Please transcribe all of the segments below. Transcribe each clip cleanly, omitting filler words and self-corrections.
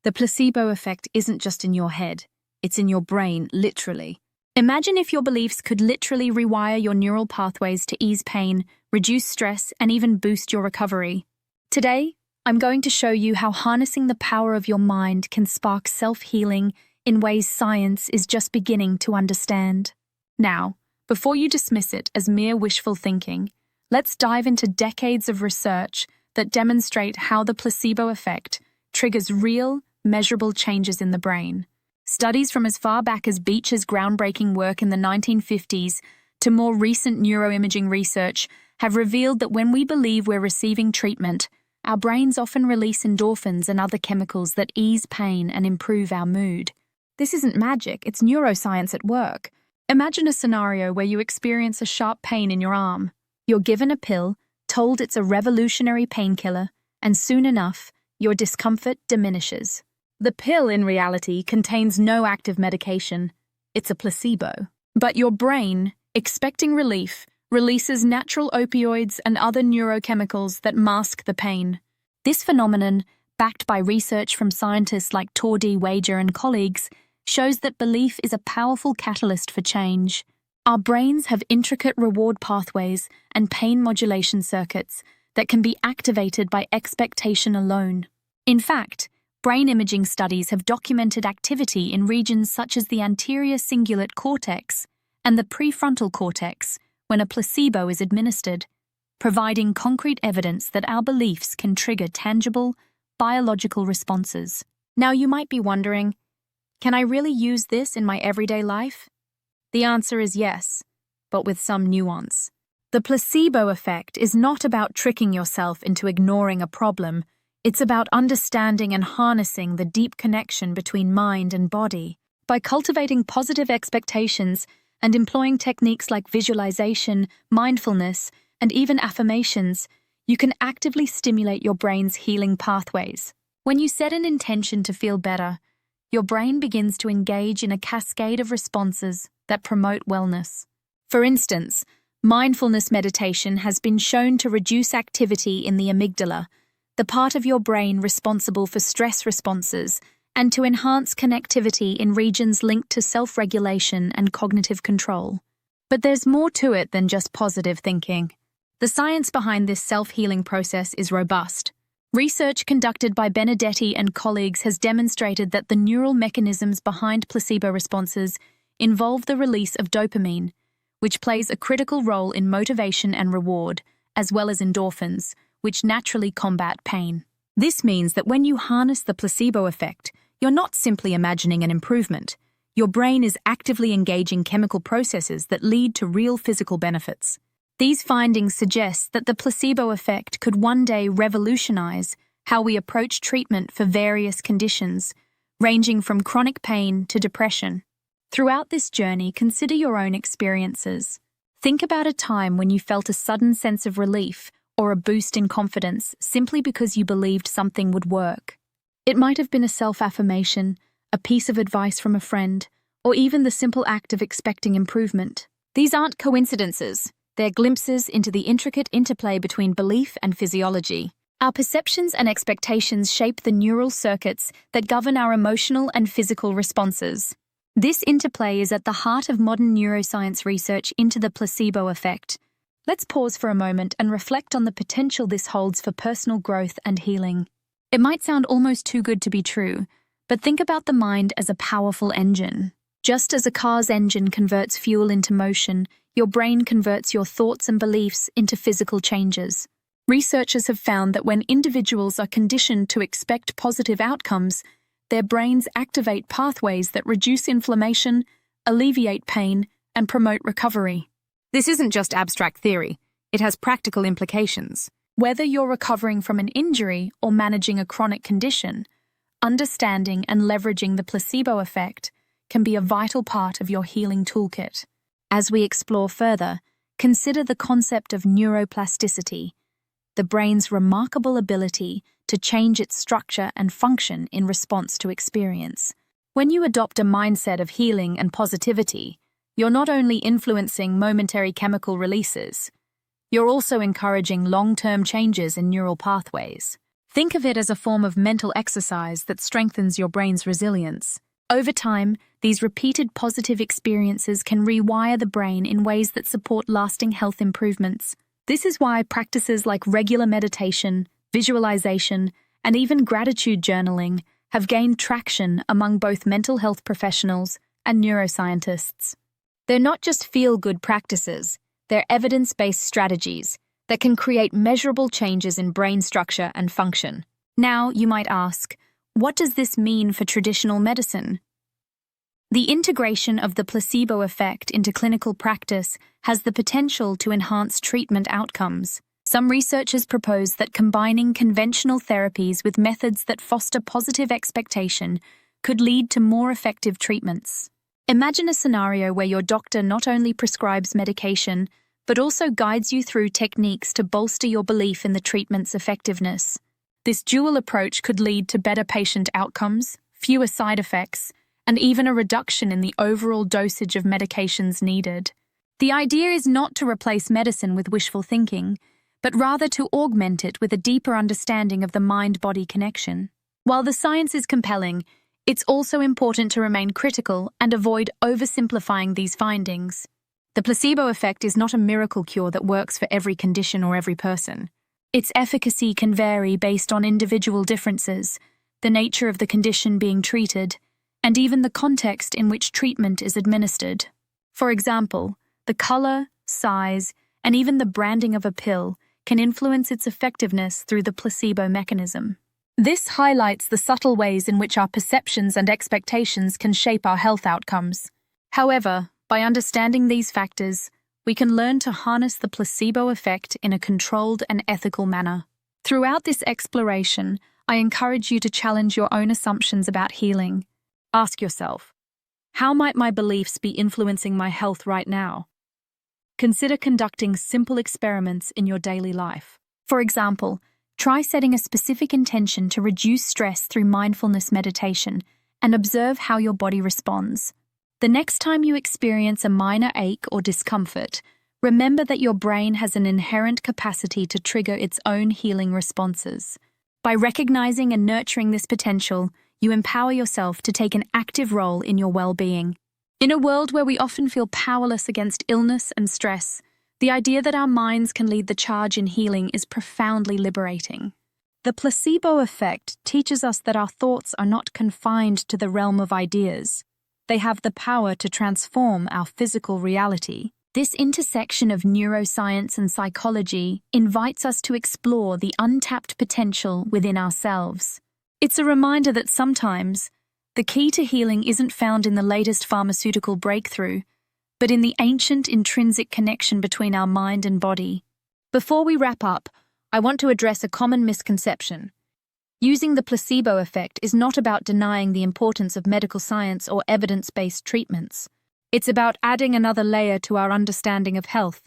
The placebo effect isn't just in your head, it's in your brain, literally. Imagine if your beliefs could literally rewire your neural pathways to ease pain, reduce stress, and even boost your recovery. Today, I'm going to show you how harnessing the power of your mind can spark self-healing in ways science is just beginning to understand. Now, before you dismiss it as mere wishful thinking, let's dive into decades of research that demonstrate how the placebo effect triggers real, measurable changes in the brain. Studies from as far back as Beecher's groundbreaking work in the 1950s to more recent neuroimaging research have revealed that when we believe we're receiving treatment, our brains often release endorphins and other chemicals that ease pain and improve our mood. This isn't magic, it's neuroscience at work. Imagine a scenario where you experience a sharp pain in your arm. You're given a pill, told it's a revolutionary painkiller, and soon enough, your discomfort diminishes. The pill, in reality, contains no active medication. It's a placebo. But your brain, expecting relief, releases natural opioids and other neurochemicals that mask the pain. This phenomenon, backed by research from scientists like Tor D. Wager and colleagues, shows that belief is a powerful catalyst for change. Our brains have intricate reward pathways and pain modulation circuits that can be activated by expectation alone. In fact, brain imaging studies have documented activity in regions such as the anterior cingulate cortex and the prefrontal cortex when a placebo is administered, providing concrete evidence that our beliefs can trigger tangible, biological responses. Now you might be wondering, can I really use this in my everyday life? The answer is yes, but with some nuance. The placebo effect is not about tricking yourself into ignoring a problem. It's about understanding and harnessing the deep connection between mind and body. By cultivating positive expectations and employing techniques like visualization, mindfulness, and even affirmations, you can actively stimulate your brain's healing pathways. When you set an intention to feel better, your brain begins to engage in a cascade of responses that promote wellness. For instance, mindfulness meditation has been shown to reduce activity in the amygdala, the part of your brain responsible for stress responses, and to enhance connectivity in regions linked to self-regulation and cognitive control. But there's more to it than just positive thinking. The science behind this self-healing process is robust. Research conducted by Benedetti and colleagues has demonstrated that the neural mechanisms behind placebo responses involve the release of dopamine, which plays a critical role in motivation and reward, as well as endorphins, which naturally combat pain. This means that when you harness the placebo effect, you're not simply imagining an improvement. Your brain is actively engaging chemical processes that lead to real physical benefits. These findings suggest that the placebo effect could one day revolutionize how we approach treatment for various conditions, ranging from chronic pain to depression. Throughout this journey, consider your own experiences. Think about a time when you felt a sudden sense of relief or a boost in confidence simply because you believed something would work. It might have been a self-affirmation, a piece of advice from a friend, or even the simple act of expecting improvement. These aren't coincidences. They're glimpses into the intricate interplay between belief and physiology. Our perceptions and expectations shape the neural circuits that govern our emotional and physical responses. This interplay is at the heart of modern neuroscience research into the placebo effect. Let's pause for a moment and reflect on the potential this holds for personal growth and healing. It might sound almost too good to be true, but think about the mind as a powerful engine. Just as a car's engine converts fuel into motion, your brain converts your thoughts and beliefs into physical changes. Researchers have found that when individuals are conditioned to expect positive outcomes, their brains activate pathways that reduce inflammation, alleviate pain, and promote recovery. This isn't just abstract theory, it has practical implications. Whether you're recovering from an injury or managing a chronic condition, understanding and leveraging the placebo effect can be a vital part of your healing toolkit. As we explore further, consider the concept of neuroplasticity, the brain's remarkable ability to change its structure and function in response to experience. When you adopt a mindset of healing and positivity, you're not only influencing momentary chemical releases, you're also encouraging long-term changes in neural pathways. Think of it as a form of mental exercise that strengthens your brain's resilience. Over time, these repeated positive experiences can rewire the brain in ways that support lasting health improvements. This is why practices like regular meditation, visualization, and even gratitude journaling have gained traction among both mental health professionals and neuroscientists. They're not just feel-good practices, they're evidence-based strategies that can create measurable changes in brain structure and function. Now, you might ask, what does this mean for traditional medicine? The integration of the placebo effect into clinical practice has the potential to enhance treatment outcomes. Some researchers propose that combining conventional therapies with methods that foster positive expectation could lead to more effective treatments. Imagine a scenario where your doctor not only prescribes medication, but also guides you through techniques to bolster your belief in the treatment's effectiveness. This dual approach could lead to better patient outcomes, fewer side effects, and even a reduction in the overall dosage of medications needed. The idea is not to replace medicine with wishful thinking, but rather to augment it with a deeper understanding of the mind-body connection. While the science is compelling, it's also important to remain critical and avoid oversimplifying these findings. The placebo effect is not a miracle cure that works for every condition or every person. Its efficacy can vary based on individual differences, the nature of the condition being treated, and even the context in which treatment is administered. For example, the color, size, and even the branding of a pill can influence its effectiveness through the placebo mechanism. This highlights the subtle ways in which our perceptions and expectations can shape our health outcomes. However, by understanding these factors, we can learn to harness the placebo effect in a controlled and ethical manner. Throughout this exploration, I encourage you to challenge your own assumptions about healing. Ask yourself, how might my beliefs be influencing my health right now? Consider conducting simple experiments in your daily life. For example, try setting a specific intention to reduce stress through mindfulness meditation and observe how your body responds. The next time you experience a minor ache or discomfort, remember that your brain has an inherent capacity to trigger its own healing responses. By recognizing and nurturing this potential, you empower yourself to take an active role in your well-being. In a world where we often feel powerless against illness and stress, the idea that our minds can lead the charge in healing is profoundly liberating. The placebo effect teaches us that our thoughts are not confined to the realm of ideas. They have the power to transform our physical reality. This intersection of neuroscience and psychology invites us to explore the untapped potential within ourselves. It's a reminder that sometimes the key to healing isn't found in the latest pharmaceutical breakthrough, but in the ancient intrinsic connection between our mind and body. Before we wrap up, I want to address a common misconception. Using the placebo effect is not about denying the importance of medical science or evidence-based treatments. It's about adding another layer to our understanding of health,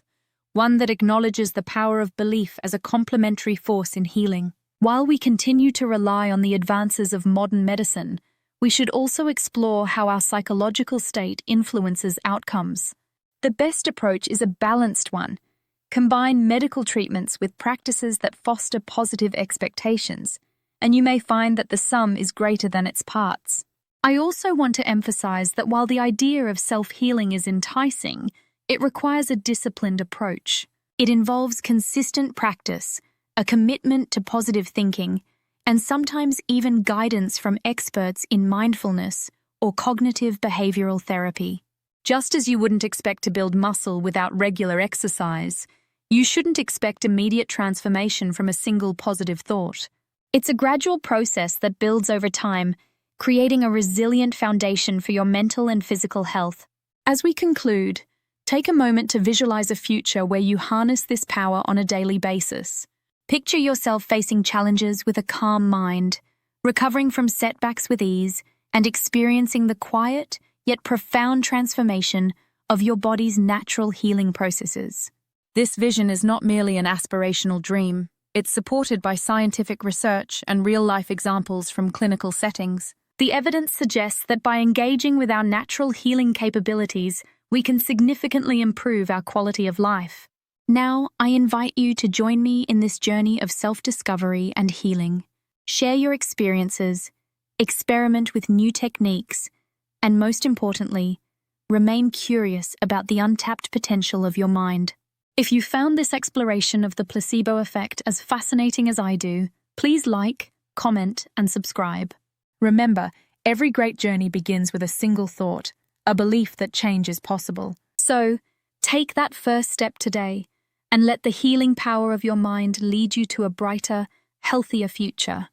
one that acknowledges the power of belief as a complementary force in healing. While we continue to rely on the advances of modern medicine, we should also explore how our psychological state influences outcomes. The best approach is a balanced one. Combine medical treatments with practices that foster positive expectations, and you may find that the sum is greater than its parts. I also want to emphasize that while the idea of self-healing is enticing, it requires a disciplined approach. It involves consistent practice, a commitment to positive thinking, and sometimes even guidance from experts in mindfulness or cognitive behavioral therapy. Just as you wouldn't expect to build muscle without regular exercise, you shouldn't expect immediate transformation from a single positive thought. It's a gradual process that builds over time, creating a resilient foundation for your mental and physical health. As we conclude, take a moment to visualize a future where you harness this power on a daily basis. Picture yourself facing challenges with a calm mind, recovering from setbacks with ease, and experiencing the quiet yet profound transformation of your body's natural healing processes. This vision is not merely an aspirational dream. It's supported by scientific research and real-life examples from clinical settings. The evidence suggests that by engaging with our natural healing capabilities, we can significantly improve our quality of life. Now, I invite you to join me in this journey of self-discovery and healing. Share your experiences, experiment with new techniques, and most importantly, remain curious about the untapped potential of your mind. If you found this exploration of the placebo effect as fascinating as I do, please like, comment, and subscribe. Remember, every great journey begins with a single thought, a belief that change is possible. So, take that first step today and let the healing power of your mind lead you to a brighter, healthier future.